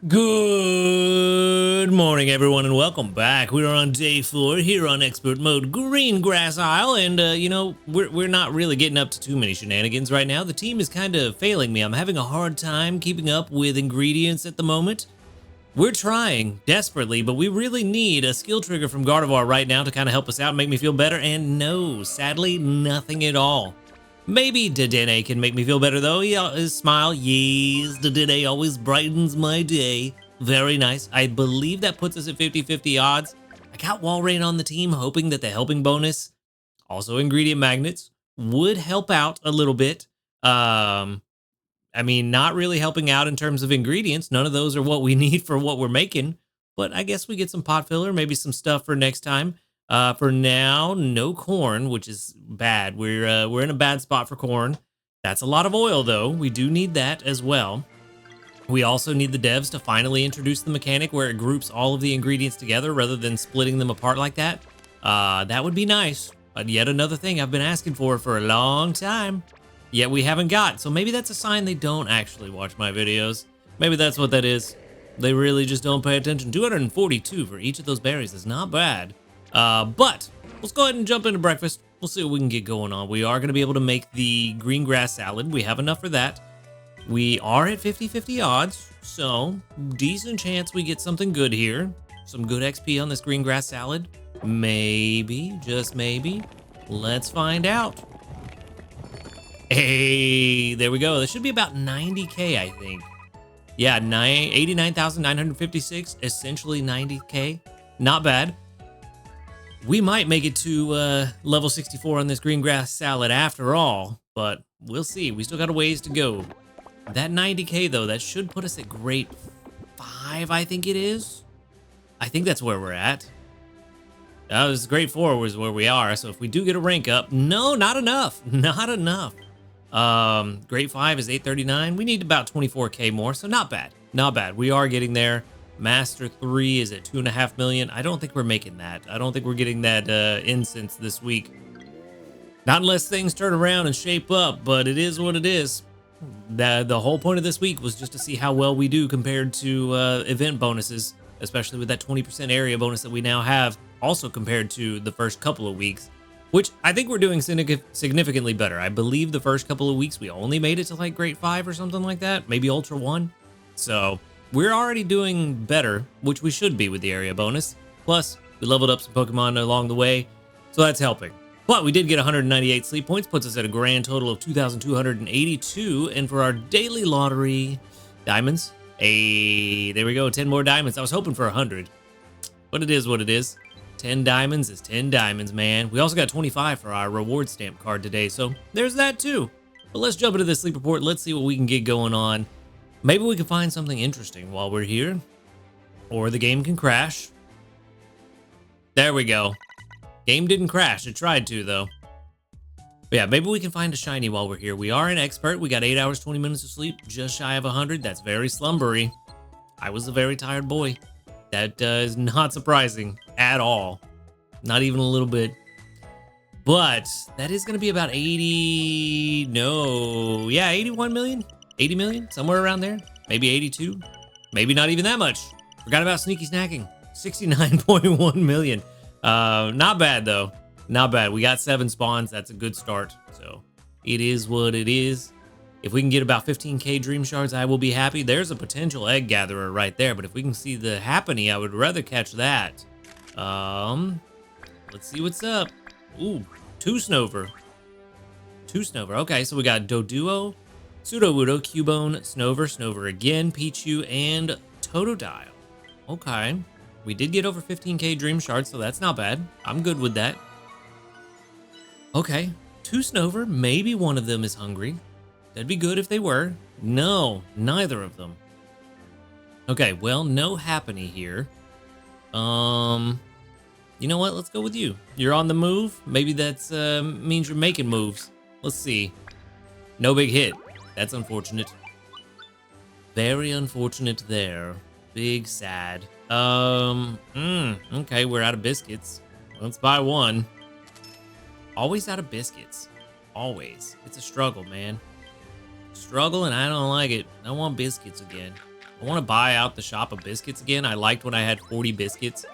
Good morning, everyone, and welcome back. We're on day 4 here on Expert Mode Green Grass Isle, and we're not really getting up to too many shenanigans right now. The team is kind of failing me. I'm having a hard time keeping up with ingredients at the moment. We're trying desperately, but we really need a skill trigger from Gardevoir right now to kind of help us out and make me feel better, and no, sadly, nothing at all. Maybe Dedenne can make me feel better, though. His smile, yes, Dedenne always brightens my day. Very nice. I believe that puts us at 50-50 odds. I got Walrein on the team, hoping that the helping bonus, also ingredient magnets, would help out a little bit. I mean, not really helping out in terms of ingredients. None of those are what we need for what we're making. But I guess we get some pot filler, maybe some stuff for next time. For now, no corn, which is bad. We're in a bad spot for corn. That's a lot of oil, though. We do need that as well. We also need the devs to finally introduce the mechanic where it groups all of the ingredients together rather than splitting them apart like that. That would be nice. But yet another thing I've been asking for a long time. Yet we haven't got. So maybe that's a sign they don't actually watch my videos. Maybe that's what that is. They really just don't pay attention. 242 for each of those berries is not bad. But let's go ahead and jump into breakfast. We'll see what we can get going on. We are going to be able to make the green grass salad. We have enough for that. We are at 50-50 odds, so decent chance we get something good here. Some good XP on this green grass salad. Maybe, just maybe. Let's find out. Hey, there we go. This should be about 90K, I think. Yeah, 89,956, essentially 90K. Not bad. We might make it to level 64 on this green grass salad after all, but we'll see. We still got a ways to go. That 90K, though, that should put us at grade 5, I think it is. I think that's where we're at. That was grade 4 was where we are, so if we do get a rank up, no, not enough. Not enough. Grade 5 is 839. We need about 24K more, so not bad. Not bad. We are getting there. Master 3 is at 2.5 million. I don't think we're making that. I don't think we're getting that incense this week. Not unless things turn around and shape up, but it is what it is. The whole point of this week was just to see how well we do compared to event bonuses, especially with that 20% area bonus that we now have, also compared to the first couple of weeks, which I think we're doing significantly better. I believe the first couple of weeks we only made it to like grade 5 or something like that, maybe Ultra 1. So we're already doing better, which we should be with the area bonus. Plus, we leveled up some Pokemon along the way, so that's helping. But we did get 198 sleep points, puts us at a grand total of 2,282. And for our daily lottery, diamonds. Hey, there we go, 10 more diamonds. I was hoping for 100, but it is what it is. 10 diamonds is 10 diamonds, man. We also got 25 for our reward stamp card today, so there's that too. But let's jump into the sleep report. Let's see what we can get going on. Maybe we can find something interesting while we're here, or the game can crash. There we go. Game didn't crash. It tried to, though. But yeah, maybe we can find a shiny while we're here. We are an expert. We got 8 hours, 20 minutes of sleep, just shy of 100. That's very slumbery. I was a very tired boy. That is not surprising at all. Not even a little bit. But that is going to be about 80... No. Yeah, 81 million? 80 million? Somewhere around there? Maybe 82? Maybe not even that much. Forgot about sneaky snacking. 69.1 million. Not bad, though. Not bad. We got 7 spawns. That's a good start. So it is what it is. If we can get about 15K dream shards, I will be happy. There's a potential egg gatherer right there, but if we can see the happening, I would rather catch that. Let's see what's up. Ooh, 2 Snover. 2 Snover. Okay, so we got Doduo, Sudowoodo, Cubone, Snover, Snover again, Pichu, and Totodile. Okay. We did get over 15K dream shards, so that's not bad. I'm good with that. Okay, 2 Snover. Maybe one of them is hungry. That'd be good if they were. No, neither of them. Okay, well, no Happiny here. You know what? Let's go with you. You're on the move. Maybe that's means you're making moves. Let's see. No big hit. That's unfortunate. Very unfortunate there. Big sad. Okay, we're out of biscuits. Let's buy one. Always out of biscuits. Always. It's a struggle, man. Struggle, and I don't like it. I want biscuits again. I want to buy out the shop of biscuits again. I liked when I had 40 biscuits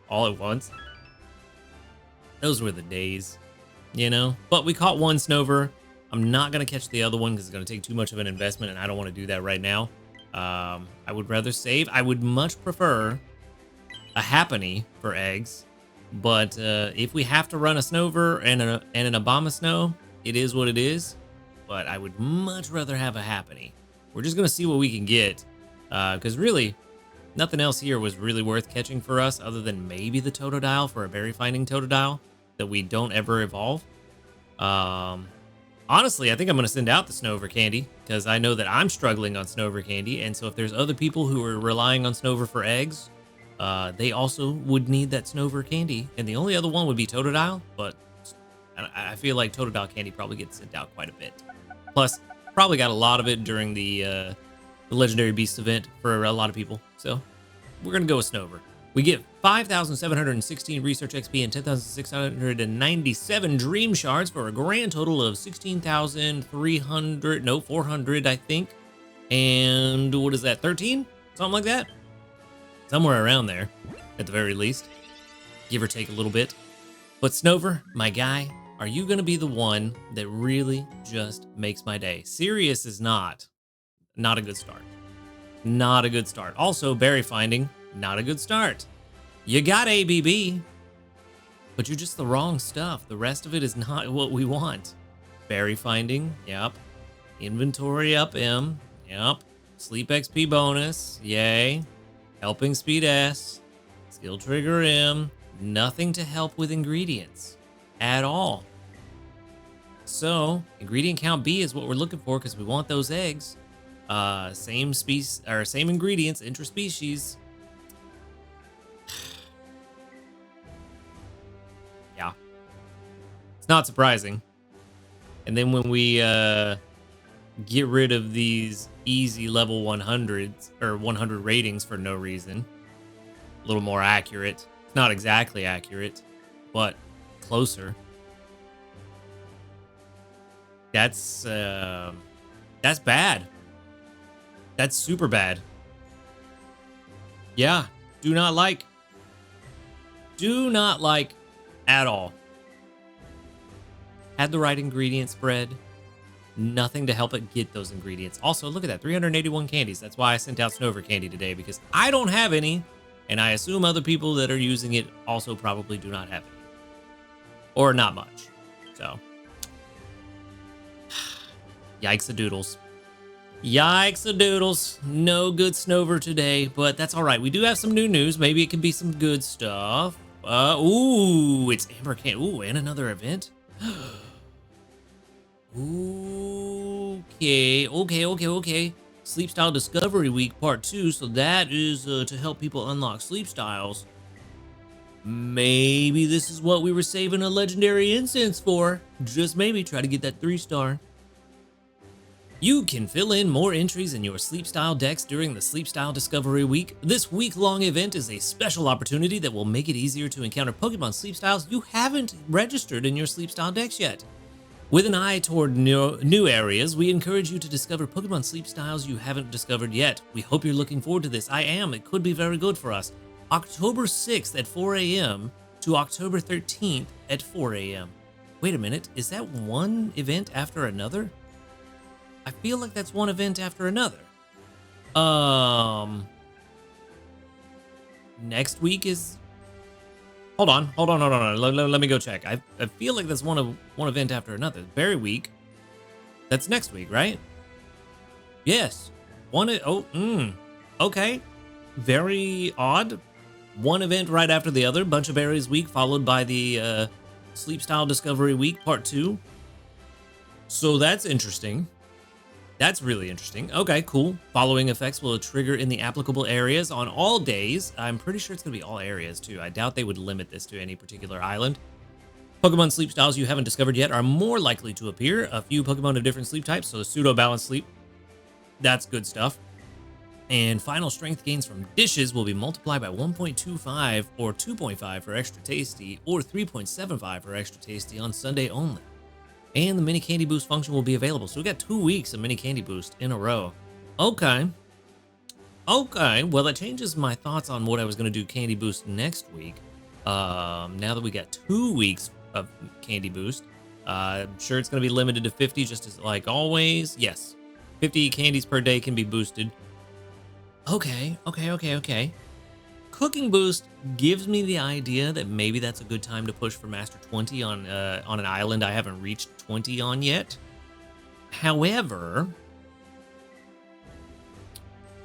all at once. Those were the days, you know? But we caught one Snover. I'm not going to catch the other one because it's going to take too much of an investment, and I don't want to do that right now. I would rather save. I would much prefer a Happiny for eggs. But if we have to run a Snover and an Abomasnow, it is what it is. But I would much rather have a Happiny. We're just going to see what we can get. Because really, nothing else here was really worth catching for us other than maybe the Totodile for a berry finding Totodile that we don't ever evolve. Honestly, I think I'm going to send out the Snover candy because I know that I'm struggling on Snover candy. And so if there's other people who are relying on Snover for eggs, they also would need that Snover candy. And the only other one would be Totodile, but I feel like Totodile candy probably gets sent out quite a bit. Plus, probably got a lot of it during the Legendary Beast event for a lot of people. So we're going to go with Snover. We get 5,716 Research XP and 10,697 Dream Shards for a grand total of 16,300, no, 400, I think. And what is that, 13? Something like that? Somewhere around there, at the very least. Give or take a little bit. But Snover, my guy, are you going to be the one that really just makes my day? Sirius is not a good start. Not a good start. Also, berry finding, not a good start. You got ABB, but you're just the wrong stuff. The rest of it is not what we want. Berry finding, yep. Inventory up M, yep. Sleep XP bonus, yay. Helping speed S, skill trigger M. Nothing to help with ingredients at all. So, ingredient count B is what we're looking for because we want those eggs. Same species or same ingredients, intraspecies. Yeah. It's not surprising. And then when we get rid of these easy level 100s or 100 ratings for no reason, a little more accurate. It's not exactly accurate, but closer. That's bad. That's super bad. Yeah, do not like at all. Had the right ingredient spread. Nothing to help it get those ingredients. Also, look at that, 381 candies. That's why I sent out Snover candy today, because I don't have any, and I assume other people that are using it also probably do not have any. Or not much. So, yikes-a-doodles. Yikes-a-doodles. No good Snover today, but that's all right. We do have some new news. Maybe it can be some good stuff. Ooh, it's Amber Can. Ooh, and another event. Okay. Sleep Style Discovery Week Part 2. So that is to help people unlock sleep styles. Maybe this is what we were saving a legendary incense for. Just maybe try to get that 3-star. You can fill in more entries in your Sleep Style decks during the Sleep Style Discovery Week. This week-long event is a special opportunity that will make it easier to encounter Pokemon Sleep Styles you haven't registered in your Sleep Style decks yet. With an eye toward new areas, we encourage you to discover Pokemon Sleep Styles you haven't discovered yet. We hope you're looking forward to this. I am. It could be very good for us. October 6th at 4 a.m. to October 13th at 4 a.m. Wait a minute. Is that one event after another? I feel like that's one event after another. Next week is... Hold on. Let me go check. I feel like that's one event after another. Berry Week. That's next week, right? Yes. Okay. Very odd. One event right after the other. Bunch of Berries Week, followed by the Sleep Style Discovery Week, Part 2. So that's interesting. That's really interesting. Okay, cool. Following effects will trigger in the applicable areas on all days. I'm pretty sure it's going to be all areas, too. I doubt they would limit this to any particular island. Pokemon sleep styles you haven't discovered yet are more likely to appear. A few Pokemon of different sleep types, so pseudo-balanced sleep. That's good stuff. And final strength gains from dishes will be multiplied by 1.25 or 2.5 for extra tasty, or 3.75 for extra tasty on Sunday only. And the mini candy boost function will be available. So we got 2 weeks of mini candy boost in a row. Okay. Okay, well, that changes my thoughts on what I was going to do Candy Boost next week. Now that we got 2 weeks of Candy Boost, I'm sure it's going to be limited to 50, just as like always. Yes, 50 candies per day can be boosted. Okay. Cooking Boost gives me the idea that maybe that's a good time to push for Master 20 on an island I haven't reached 20 on yet. However,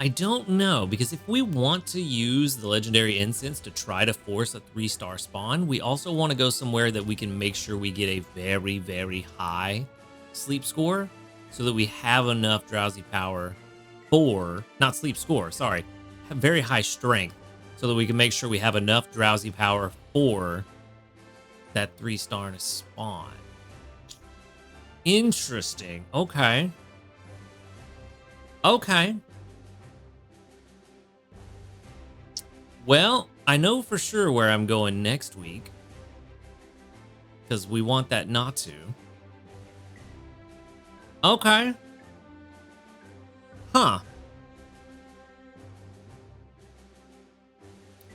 I don't know, because if we want to use the legendary incense to try to force a 3-star spawn, we also want to go somewhere that we can make sure we get a very, very high sleep score so that we have enough drowsy power for, not sleep score, sorry, very high strength so that we can make sure we have enough drowsy power for that 3-star to spawn. Interesting. Okay. Well, I know for sure where I'm going next week, because we want that not to. Okay. Huh.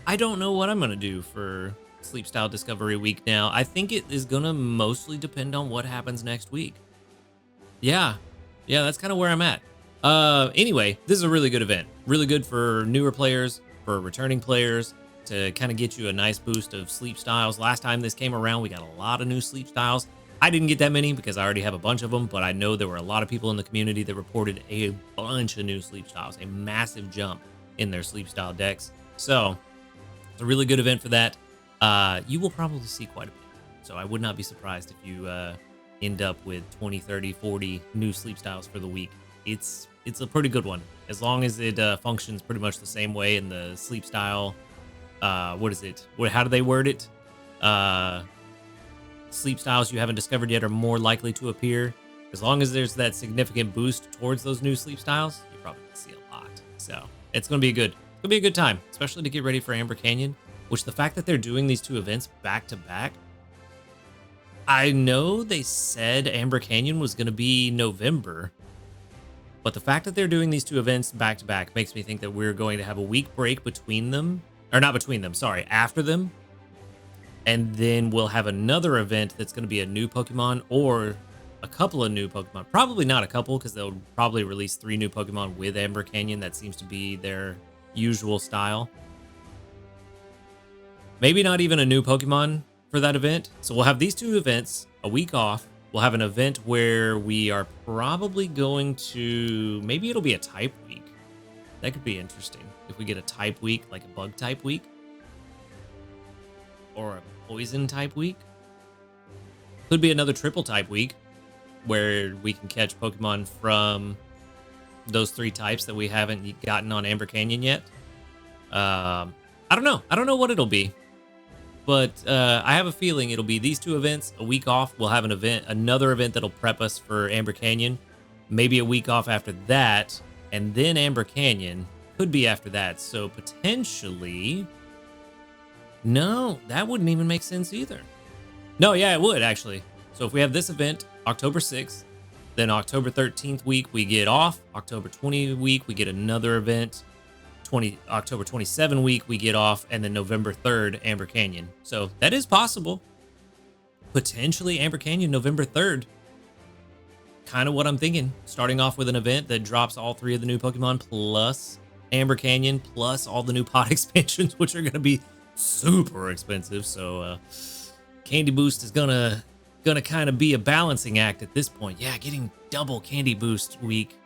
I don't know what I'm going to do for Sleep Style Discovery Week now. I think it is going to mostly depend on what happens next week. Yeah, that's kind of where I'm at. Anyway, this is a really good event. Really good for newer players, for returning players, to kind of get you a nice boost of sleep styles. Last time this came around, we got a lot of new sleep styles. I didn't get that many because I already have a bunch of them, but I know there were a lot of people in the community that reported a bunch of new sleep styles, a massive jump in their sleep style decks. So it's a really good event for that. You will probably see quite a bit. So I would not be surprised if you end up with 20, 30, 40 new sleep styles for the week. It's a pretty good one, as long as it functions pretty much the same way in the sleep style. What is it? How do they word it? Sleep styles you haven't discovered yet are more likely to appear. As long as there's that significant boost towards those new sleep styles, you're probably gonna see a lot. So it's gonna be a good time, especially to get ready for Amber Canyon. Which, the fact that they're doing these two events back to back, I know they said Amber Canyon was gonna be November. But the fact that they're doing these two events back to back makes me think that we're going to have a week break between them, or not between them, sorry, after them. And then we'll have another event that's going to be a new Pokemon or a couple of new Pokemon. Probably not a couple, because they'll probably release 3 new Pokemon with Amber Canyon. That seems to be their usual style. Maybe not even a new Pokemon for that event. So we'll have these 2 events, a week off. We'll have an event where we are probably going to, maybe it'll be a type week. That could be interesting. If we get a type week, like a bug type week. Or a poison type week. Could be another triple type week where we can catch Pokemon from those 3 types that we haven't gotten on Amber Canyon yet. I don't know. I don't know what it'll be. But I have a feeling it'll be these 2 events, a week off. We'll have another event that'll prep us for Amber Canyon. Maybe a week off after that, and then Amber Canyon. Could be after that. So potentially, no, that wouldn't even make sense either. No, yeah, it would actually. So if we have this event, October 6th, then October 13th week we get off. October 20 week we get another event. October 27 week we get off, and then November 3rd, Amber Canyon. So that is possible. Potentially Amber Canyon, November 3rd. Kind of what I'm thinking. Starting off with an event that drops all 3 of the new Pokemon plus Amber Canyon plus all the new pod expansions, which are going to be super expensive. So Candy Boost is gonna kind of be a balancing act at this point. Yeah, getting double Candy Boost week.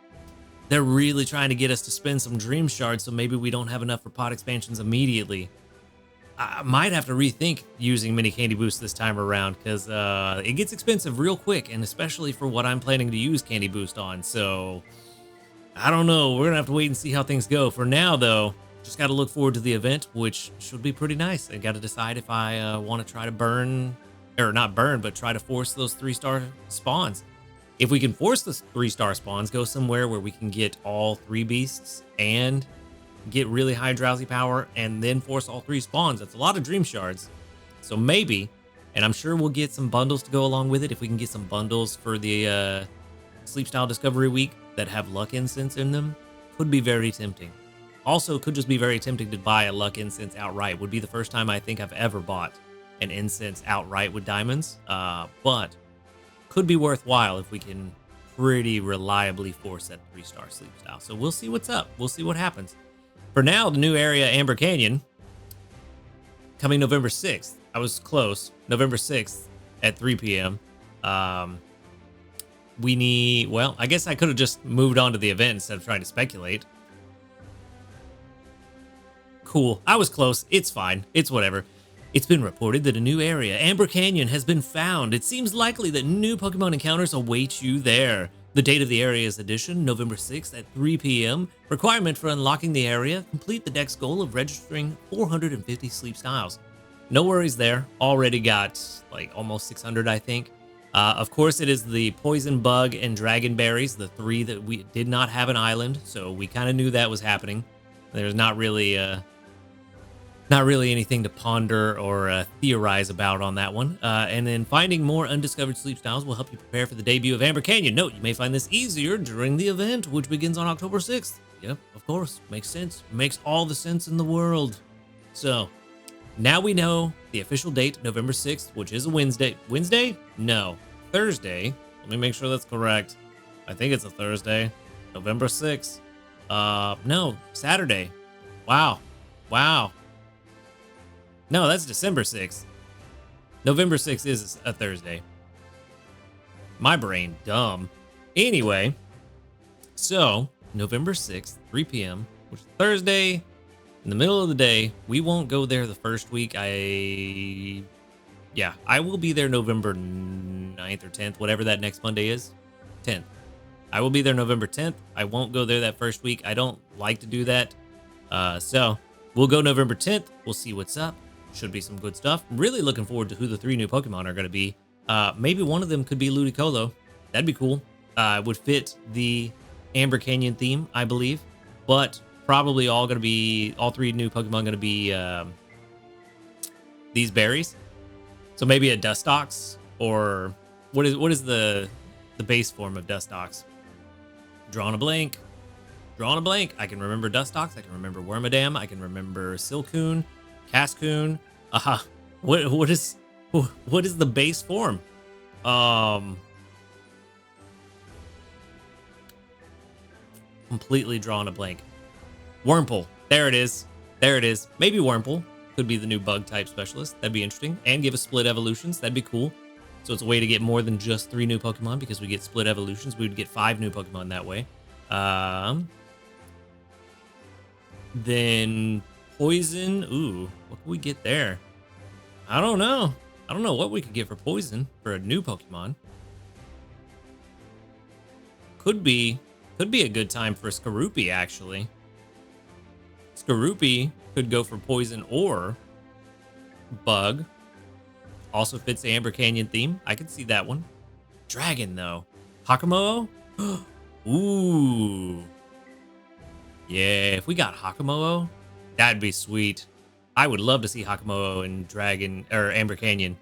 They're really trying to get us to spend some Dream Shards, so maybe we don't have enough for pod expansions immediately. I might have to rethink using mini Candy Boost this time around, because it gets expensive real quick, and especially for what I'm planning to use Candy Boost on. So I don't know. We're gonna have to wait and see how things go. For now, though, just got to look forward to the event, which should be pretty nice. I got to decide if I want to try to burn, or not burn, but try to force those 3-star spawns. If we can force the 3-star spawns, go somewhere where we can get all 3 beasts and get really high drowsy power, and then force all 3 spawns. That's a lot of Dream Shards. So maybe, and I'm sure we'll get some bundles to go along with it. If we can get some bundles for the Sleep Style Discovery Week that have Luck Incense in them, could be very tempting. Also, could just be very tempting to buy a luck incense outright. Would be the first time I think I've ever bought an incense outright with diamonds, but could be worthwhile if we can pretty reliably force that 3-star sleep style. So we'll see what's up. We'll see what happens. For now, the new area, Amber Canyon, coming November 6th. I was close. November 6th at 3 p.m. We need, well, I guess I could have just moved on to the event instead of trying to speculate. Cool. I was close. It's fine. It's whatever. It's been reported that a new area, Amber Canyon, has been found. It seems likely that new Pokemon encounters await you there. The date of the area's addition, November 6th at 3 p.m. Requirement for unlocking the area, complete the deck's goal of registering 450 sleep styles. No worries there. Already got like almost 600, I think. Of course, it is the poison bug and dragon berries, the 3 that we did not have an island, so we kind of knew that was happening. There's not really anything to ponder or theorize about on that one. And then finding more undiscovered sleep styles will help you prepare for the debut of Amber Canyon. Note, you may find this easier during the event, which begins on October 6th. Yep, of course. Makes sense. Makes all the sense in the world. So, now we know the official date, November 6th, which is a Wednesday. Wednesday? No. Thursday. Let me make sure that's correct. I think it's a Thursday. November 6th. No, Saturday. Wow. No, that's December 6th. November 6th is a Thursday. My brain, dumb. Anyway, so November 6th, 3 p.m., which is Thursday, in the middle of the day. We won't go there the first week. I will be there November 9th or 10th, whatever that next Monday is. 10th. I will be there November 10th. I won't go there that first week. I don't like to do that. So we'll go November 10th. We'll see what's up. Should be some good stuff. Really looking forward to who the 3 new Pokemon are going to be. Maybe one of them could be Ludicolo. That'd be cool. Would fit the Amber Canyon theme, I believe. But probably all 3 new Pokemon going to be these berries. So maybe a Dustox, or what is the base form of Dustox? Drawing a blank. I can remember Dustox. I can remember Wormadam. I can remember Silcoon, Cascoon. What is the base form? Completely drawing a blank. Wurmple. There it is. Maybe Wurmple could be the new bug type specialist. That'd be interesting. And give us split evolutions. That'd be cool. So it's a way to get more than just 3 new Pokemon, because we get split evolutions. We would get 5 new Pokemon that way. Then poison. Ooh, what can we get there? I don't know what we could get for poison for a new Pokemon. Could be a good time for Skorupi, actually. Skorupi could go for poison or bug. Also fits the Amber Canyon theme. I could see that one. Dragon, though. Hakamo'o? Ooh. Yeah, if we got Hakamo'o, that'd be sweet. I would love to see Hakamo'o in Dragon or Amber Canyon.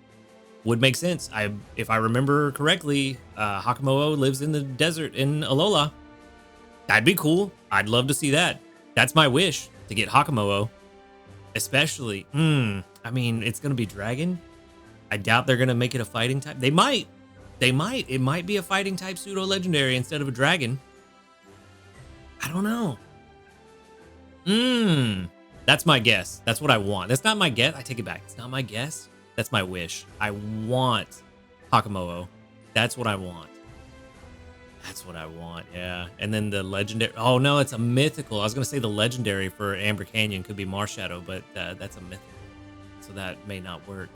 Would make sense. If I remember correctly, Hakamo'o lives in the desert in Alola. That'd be cool. I'd love to see that. That's my wish, to get Hakamo'o. Especially, I mean, it's gonna be Dragon. I doubt they're gonna make it a fighting type. They might. It might be a fighting type pseudo legendary instead of a dragon. I don't know. That's my guess. That's what I want. That's not my guess. I take it back. It's not my guess. That's my wish. I want Hakamo'o. That's what I want. Yeah. And then the legendary. Oh no, it's a mythical. I was gonna say the legendary for Amber Canyon could be Marshadow, but that's a mythical, so that may not work.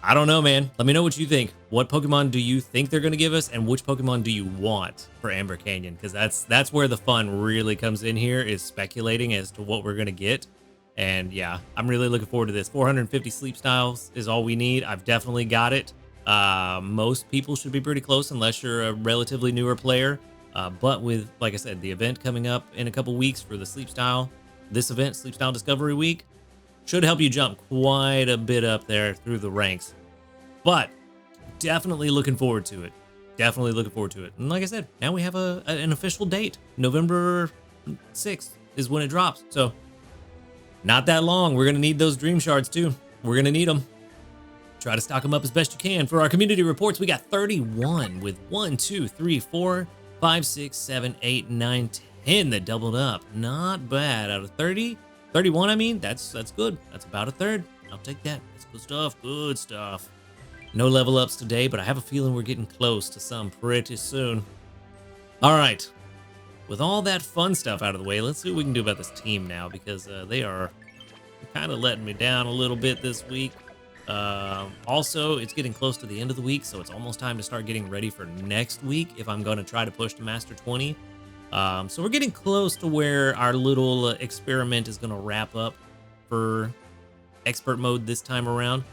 I don't know, man. Let me know what you think. What Pokemon do you think they're going to give us, and which Pokemon do you want for Amber Canyon? Because that's where the fun really comes in here, is speculating as to what we're going to get. And yeah, I'm really looking forward to this. 450 sleep styles is all we need. I've definitely got it. Most people should be pretty close unless you're a relatively newer player. But with, like I said, the event coming up in a couple weeks for the sleep style, this event, Sleep Style Discovery Week, should help you jump quite a bit up there through the ranks. But definitely looking forward to it. definitely looking forward to it. And like I said, now we have an official date. November 6th is when it drops. So not that long. We're going to need those dream shards too. We're going to need them. Try to stock them up as best you can. For our community reports, we got 31 with 1, 2, 3, 4, 5, 6, 7, 8, 9, 10 that doubled up. Not bad. Out of 30, 31, I mean, that's good. That's about a third. I'll take that. That's good stuff. Good stuff. No level ups today, but I have a feeling we're getting close to some pretty soon. All right. With all that fun stuff out of the way, let's see what we can do about this team now, because they are kind of letting me down a little bit this week. Also, it's getting close to the end of the week, so it's almost time to start getting ready for next week if I'm going to try to push to Master 20. So we're getting close to where our little experiment is going to wrap up for expert mode this time around.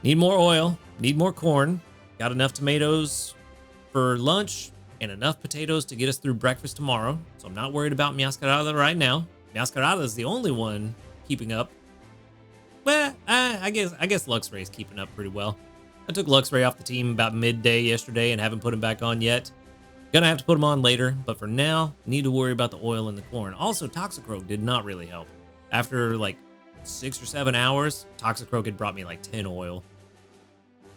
Need more oil, need more corn, got enough tomatoes for lunch, and enough potatoes to get us through breakfast tomorrow. So I'm not worried about Masquerada right now. Masquerada is the only one keeping up. Well, I guess Luxray's keeping up pretty well. I took Luxray off the team about midday yesterday and haven't put him back on yet. Gonna have to put him on later, but for now, need to worry about the oil and the corn. Also, Toxicroak did not really help. After like 6 or 7 hours, Toxicroak had brought me like 10 oil.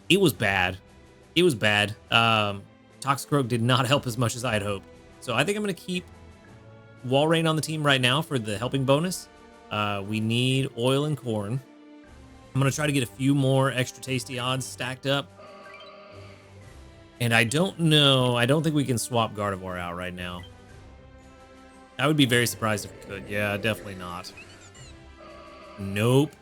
It was bad. It was bad. Toxicroak did not help as much as I had hoped. So I think I'm gonna keep Walrein on the team right now for the helping bonus. We need oil and corn. I'm going to try to get a few more extra tasty odds stacked up. And I don't know. I don't think we can swap Gardevoir out right now. I would be very surprised if we could. Yeah, definitely not. Nope.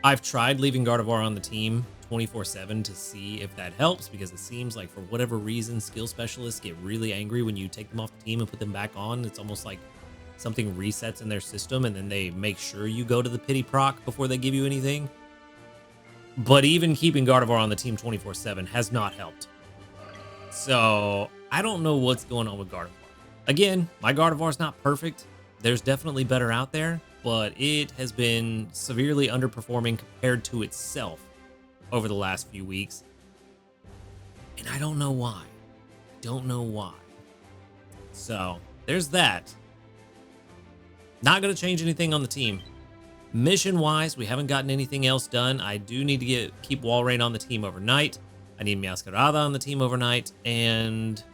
I've tried leaving Gardevoir on the team 24/7 to see if that helps, because it seems like for whatever reason, skill specialists get really angry when you take them off the team and put them back on. It's almost like something resets in their system, and then they make sure you go to the pity proc before they give you anything. But even keeping Gardevoir on the team 24/7 has not helped. So I don't know what's going on with Gardevoir. Again, my Gardevoir's not perfect. There's definitely better out there, but it has been severely underperforming compared to itself over the last few weeks. And I don't know why. Don't know why. So there's that. Not going to change anything on the team. Mission-wise, we haven't gotten anything else done. I do need to keep Walrein on the team overnight. I need Masquerada on the team overnight. And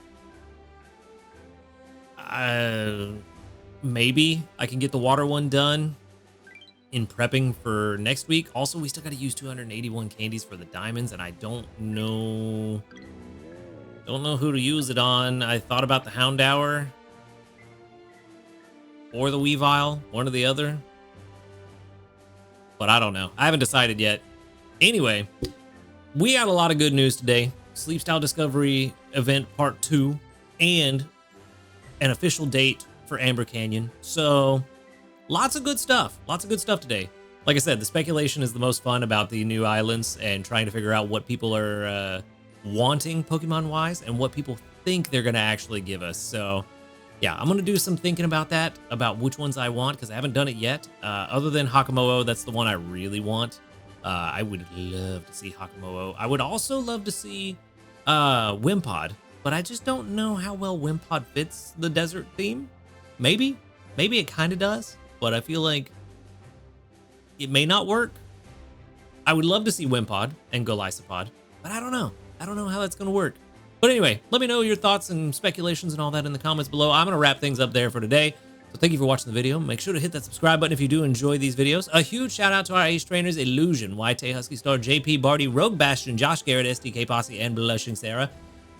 maybe I can get the water one done in prepping for next week. Also, we still got to use 281 candies for the diamonds, and I don't know who to use it on. I thought about the Houndour or the Weavile, one or the other. But I don't know. I haven't decided yet. Anyway, we got a lot of good news today. Sleep Style Discovery Event Part 2 and an official date for Amber Canyon. So lots of good stuff. Lots of good stuff today. Like I said, the speculation is the most fun about the new islands and trying to figure out what people are wanting Pokemon-wise and what people think they're going to actually give us. So yeah, I'm going to do some thinking about that, about which ones I want, because I haven't done it yet. Other than Hakamo'o, that's the one I really want. I would love to see Hakamo'o. I would also love to see Wimpod, but I just don't know how well Wimpod fits the desert theme. Maybe it kind of does, but I feel like it may not work. I would love to see Wimpod and Golisopod, but I don't know. I don't know how that's going to work. But anyway, let me know your thoughts and speculations and all that in the comments below. I'm going to wrap things up there for today. So thank you for watching the video. Make sure to hit that subscribe button if you do enjoy these videos. A huge shout out to our ace trainers, Illusion, YT Husky Star, JP Barty, Rogue Bastion, Josh Garrett, SDK Posse, and Blushing Sarah.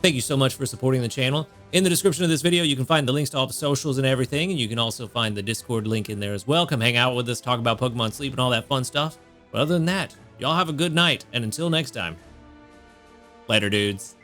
Thank you so much for supporting the channel. In the description of this video, you can find the links to all the socials and everything, and you can also find the Discord link in there as well. Come hang out with us, talk about Pokemon Sleep and all that fun stuff. But other than that, y'all have a good night, and until next time, later, dudes.